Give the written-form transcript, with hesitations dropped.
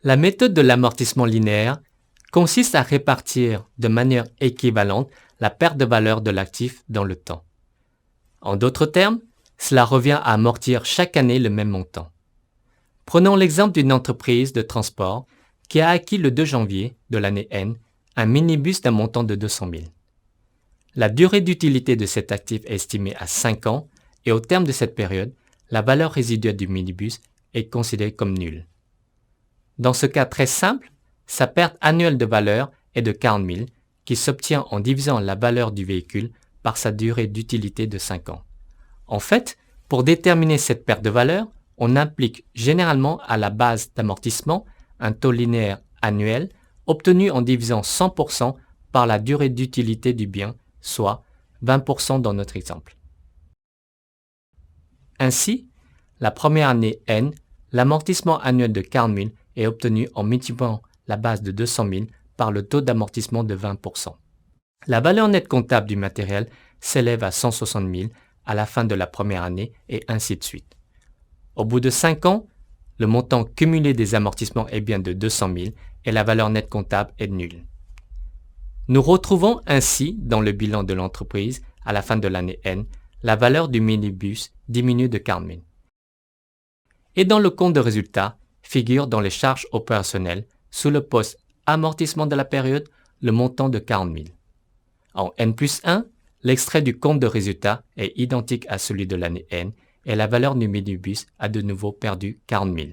La méthode de l'amortissement linéaire consiste à répartir de manière équivalente la perte de valeur de l'actif dans le temps. En d'autres termes, cela revient à amortir chaque année le même montant. Prenons l'exemple d'une entreprise de transport qui a acquis le 2 janvier de l'année N un minibus d'un montant de 200 000. La durée d'utilité de cet actif est estimée à 5 ans et au terme de cette période, la valeur résiduelle du minibus est considérée comme nulle. Dans ce cas très simple, sa perte annuelle de valeur est de 40 000 qui s'obtient en divisant la valeur du véhicule par sa durée d'utilité de 5 ans. En fait, pour déterminer cette perte de valeur, on applique généralement à la base d'amortissement un taux linéaire annuel obtenu en divisant 100% par la durée d'utilité du bien, soit 20% dans notre exemple. Ainsi, la première année N, l'amortissement annuel de 40 000 est obtenu en multipliant la base de 200 000 par le taux d'amortissement de 20%. La valeur nette comptable du matériel s'élève à 160 000 à la fin de la première année et ainsi de suite. Au bout de 5 ans, le montant cumulé des amortissements est bien de 200 000 et la valeur nette comptable est nulle. Nous retrouvons ainsi dans le bilan de l'entreprise à la fin de l'année N, la valeur du minibus diminue de 40 000. Et dans le compte de résultat, figure dans les charges opérationnelles, sous le poste amortissement de la période, le montant de 40 000. En N+1, l'extrait du compte de résultat est identique à celui de l'année N et la valeur du minibus a de nouveau perdu 40 000.